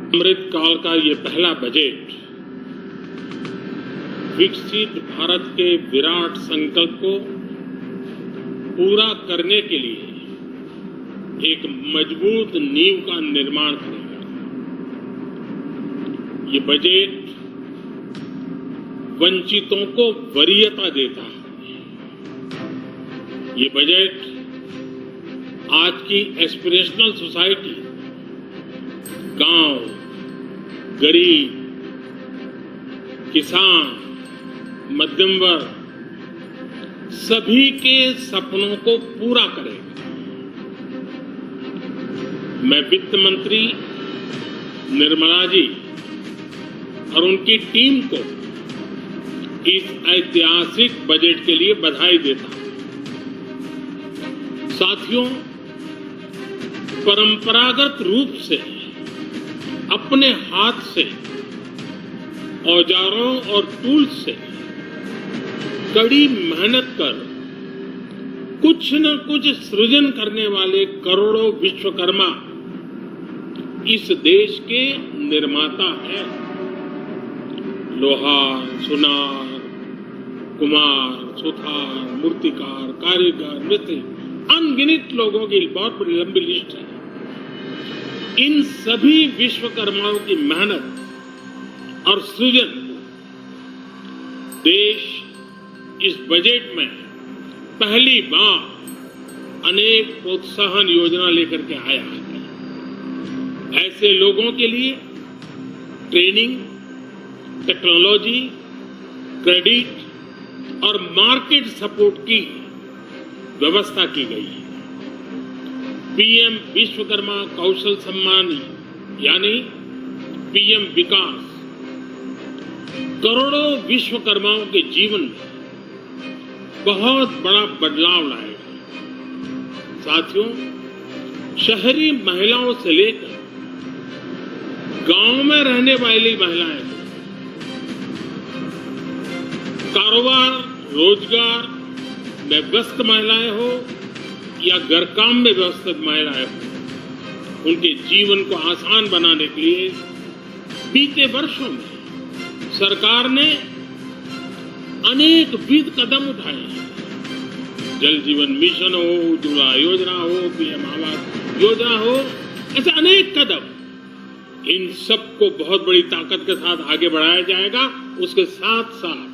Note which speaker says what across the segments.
Speaker 1: अमृत काल का ये पहला बजट विकसित भारत के विराट संकल्प को पूरा करने के लिए एक मजबूत नींव का निर्माण करेगा। ये बजट वंचितों को वरीयता देता है। ये बजट आज की एस्पिरेशनल सोसाइटी, गांव, गरीब, किसान, मध्यम वर्ग सभी के सपनों को पूरा करेगा। मैं वित्त मंत्री निर्मला जी और उनकी टीम को इस ऐतिहासिक बजट के लिए बधाई देता हूं। साथियों, परंपरागत रूप से अपने हाथ से औजारों और टूल्स से कड़ी मेहनत कर कुछ न कुछ सृजन करने वाले करोड़ों विश्वकर्मा इस देश के निर्माता हैं। लोहार, सुनार, कुम्हार, सुथार, मूर्तिकार, कारीगर, मिस्त्री, अनगिनत लोगों की बहुत बड़ी लंबी लिस्ट है। इन सभी विश्वकर्माओं की मेहनत और सृजन देश इस बजट में पहली बार अनेक प्रोत्साहन योजना लेकर के आया है। ऐसे लोगों के लिए ट्रेनिंग, टेक्नोलॉजी, क्रेडिट और मार्केट सपोर्ट की व्यवस्था की गई है। पीएम विश्वकर्मा कौशल सम्मान यानी पीएम विकास करोड़ों विश्वकर्माओं के जीवन में बहुत बड़ा बदलाव लाएगा। साथियों, शहरी महिलाओं से लेकर गांव में रहने वाली महिलाएं कारोबार, रोजगार में व्यस्त महिलाएं हो या घर काम में व्यस्त महिलाएं हो, उनके जीवन को आसान बनाने के लिए बीते वर्षों में सरकार ने अनेकविध कदम उठाए हैं। जल जीवन मिशन हो, उज्ज्वला योजना हो, पीएम आवास योजना हो, ऐसे अनेक कदम, इन सबको बहुत बड़ी ताकत के साथ आगे बढ़ाया जाएगा। उसके साथ साथ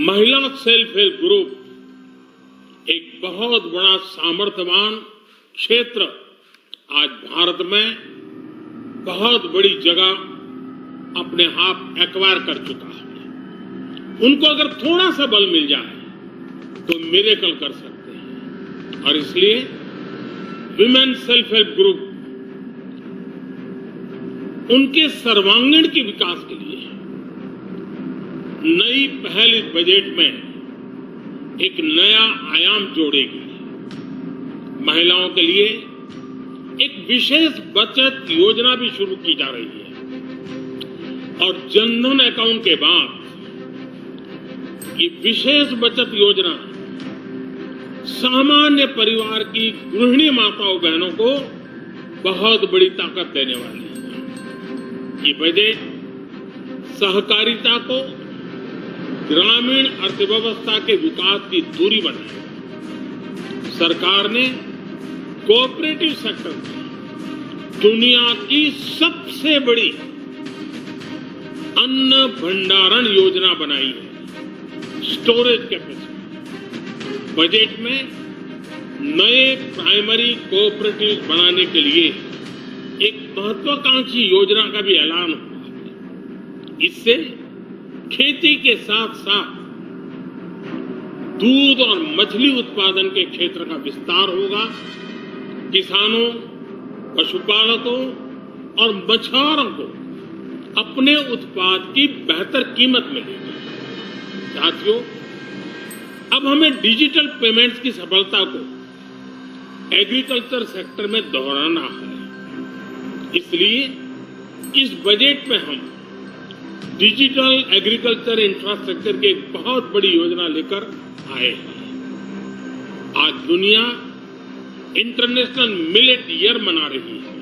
Speaker 1: महिला सेल्फ हेल्प ग्रुप एक बहुत बड़ा सामर्थ्यवान क्षेत्र आज भारत में बहुत बड़ी जगह अपने आप एक्वायर कर चुका है। उनको अगर थोड़ा सा बल मिल जाए तो मिरेकल कर सकते हैं। और इसलिए विमेन सेल्फ हेल्प ग्रुप उनके सर्वांगीण के विकास के लिए नई पहल इस बजट में एक नया आयाम जोड़ेगी। महिलाओं के लिए एक विशेष बचत योजना भी शुरू की जा रही है और जनधन अकाउंट के बाद ये विशेष बचत योजना सामान्य परिवार की गृहिणी माताओं बहनों को बहुत बड़ी ताकत देने वाली है। ये बजट सहकारिता को ग्रामीण अर्थव्यवस्था के विकास की धुरी बनाएगा। सरकार ने कोऑपरेटिव सेक्टर में दुनिया की सबसे बड़ी अन्न भंडारण योजना बनाई है, स्टोरेज कैपेसिटी। बजट में नए प्राइमरी कोऑपरेटिव बनाने के लिए एक महत्वाकांक्षी योजना का भी ऐलान हुआ। इससे खेती के साथ साथ दूध और मछली उत्पादन के क्षेत्र का विस्तार होगा। किसानों, पशुपालकों और मछुआरों को अपने उत्पाद की बेहतर कीमत मिलेगी। साथियों, अब हमें डिजिटल पेमेंट्स की सफलता को एग्रीकल्चर सेक्टर में दोहराना है। इसलिए इस बजट में हम डिजिटल एग्रीकल्चर इंफ्रास्ट्रक्चर की एक बहुत बड़ी योजना लेकर आए हैं। आज दुनिया इंटरनेशनल मिलेट ईयर मना रही है।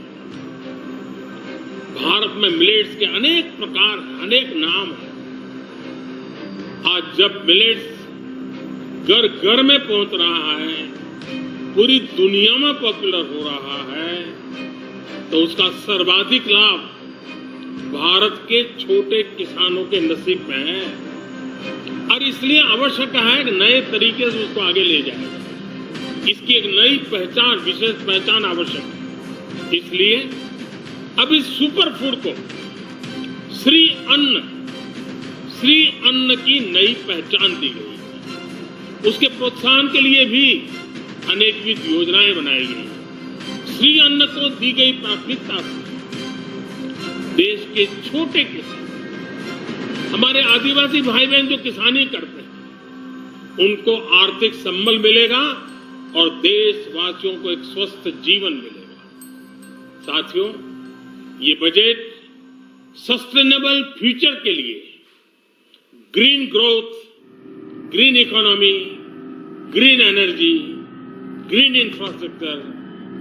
Speaker 1: भारत में मिलेट्स के अनेक प्रकार, अनेक नाम हैं। आज जब मिलेट्स घर घर में पहुंच रहा है, पूरी दुनिया में पॉपुलर हो रहा है, तो उसका सर्वाधिक लाभ भारत के छोटे किसानों के नसीब में है। और इसलिए आवश्यक है कि नए तरीके से उसको आगे ले जाए। इसकी एक नई पहचान, विशेष पहचान आवश्यक है। इसलिए अब इस सुपर फूड को श्री अन्न की नई पहचान दी गई है। उसके प्रोत्साहन के लिए भी अनेकविध योजनाएं बनाई गई। श्री अन्न को दी गई प्राथमिकता से देश के छोटे किसान, हमारे आदिवासी भाई बहन जो किसानी करते हैं, उनको आर्थिक संबल मिलेगा और देशवासियों को एक स्वस्थ जीवन मिलेगा। साथियों, ये बजट सस्टेनेबल फ्यूचर के लिए green growth, green economy, green energy, green infrastructure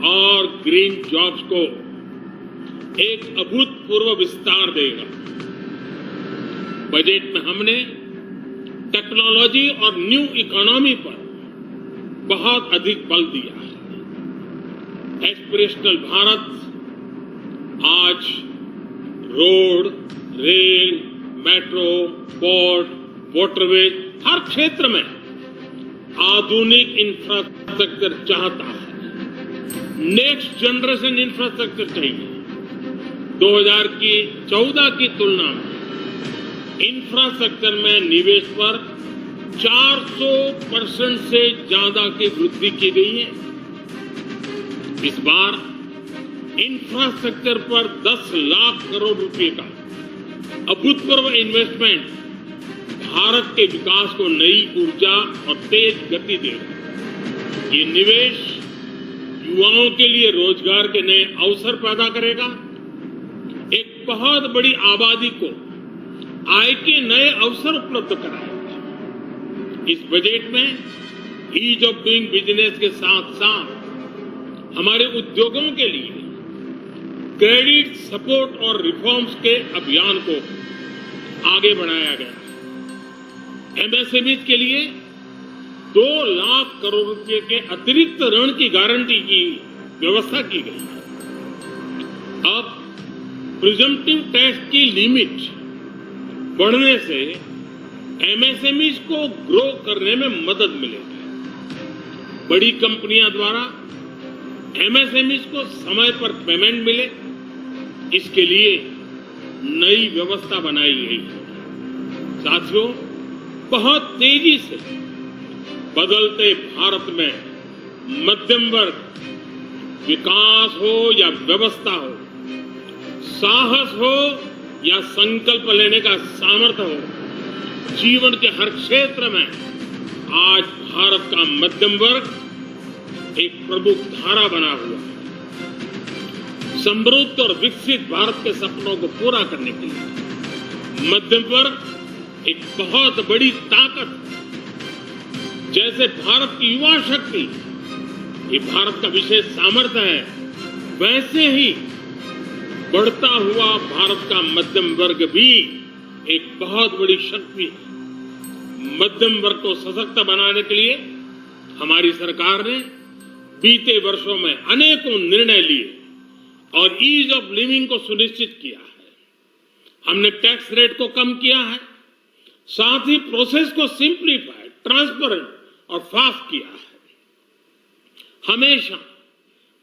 Speaker 1: और ग्रीन जॉब्स को एक अभूतपूर्व विस्तार देगा। बजट में हमने टेक्नोलॉजी और न्यू इकोनॉमी पर बहुत अधिक बल दिया है। एस्पिरेशनल भारत आज road, rail, metro, port, waterways, हर क्षेत्र में आधुनिक इंफ्रास्ट्रक्चर चाहता है। नेक्स्ट जनरेशन इंफ्रास्ट्रक्चर चाहिए। 2014 की तुलना में इंफ्रास्ट्रक्चर में निवेश पर 400% से ज्यादा की वृद्धि की गई है। इस बार इंफ्रास्ट्रक्चर पर 10 लाख करोड़ रुपए का अभूतपूर्व इन्वेस्टमेंट भारत के विकास को नई ऊर्जा और तेज गति देगा। ये निवेश युवाओं के लिए रोजगार के नए अवसर पैदा करेगा। एक बहुत बड़ी आबादी को आय के नए अवसर उपलब्ध कराएगा। इस बजट में ईज ऑफ डूइंग बिजनेस के साथ साथ हमारे उद्योगों के लिए क्रेडिट सपोर्ट और रिफॉर्म्स के अभियान को आगे बढ़ाया गया। एमएसएमई के लिए 2 लाख करोड़ रुपए के अतिरिक्त ऋण की गारंटी की व्यवस्था की गई है। अब प्रिजम्पटिव टैक्स की लिमिट बढ़ने से एमएसएमई को ग्रो करने में मदद मिलेगी। बड़ी कंपनियों द्वारा एमएसएमई को समय पर पेमेंट मिले, इसके लिए नई व्यवस्था बनाई गई है। साथियों, बहुत तेजी से बदलते भारत में मध्यम वर्ग, विकास हो या व्यवस्था हो, साहस हो या संकल्प लेने का सामर्थ्य हो, जीवन के हर क्षेत्र में आज भारत का मध्यम वर्ग एक प्रमुख धारा बना हुआ है। समृद्ध और विकसित भारत के सपनों को पूरा करने के लिए मध्यम वर्ग एक बहुत बड़ी ताकत है। जैसे भारत की युवा शक्ति ये भारत का विशेष सामर्थ्य है, वैसे ही बढ़ता हुआ भारत का मध्यम वर्ग भी एक बहुत बड़ी शक्ति है। मध्यम वर्ग को सशक्त बनाने के लिए हमारी सरकार ने बीते वर्षों में अनेकों निर्णय लिए और ईज ऑफ लिविंग को सुनिश्चित किया है। हमने टैक्स रेट को कम किया है, साथ ही प्रोसेस को सिंप्लीफाई, ट्रांसपेरेंट और फास्ट किया है। हमेशा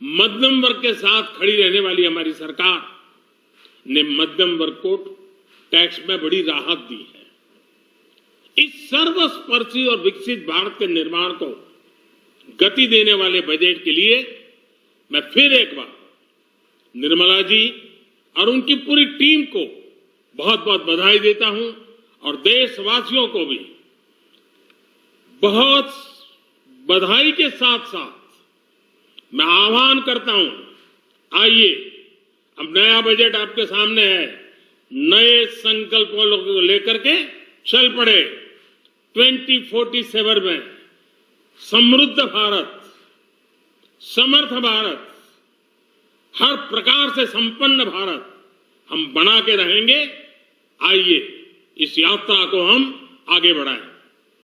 Speaker 1: मध्यम वर्ग के साथ खड़ी रहने वाली हमारी सरकार ने मध्यम वर्ग को टैक्स में बड़ी राहत दी है। इस सर्वस्पर्शी और विकसित भारत के निर्माण को गति देने वाले बजट के लिए मैं फिर एक बार निर्मला जी और उनकी पूरी टीम को बहुत बहुत बधाई देता हूं और देशवासियों को भी बहुत बधाई के साथ साथ मैं आह्वान करता हूं, आइए अब नया बजट आपके सामने है, नए संकल्पों को लेकर के चल पड़े। 2047 में समृद्ध भारत, समर्थ भारत, हर प्रकार से संपन्न भारत हम बना के रहेंगे। आइए इस यात्रा को हम आगे बढ़ाएं।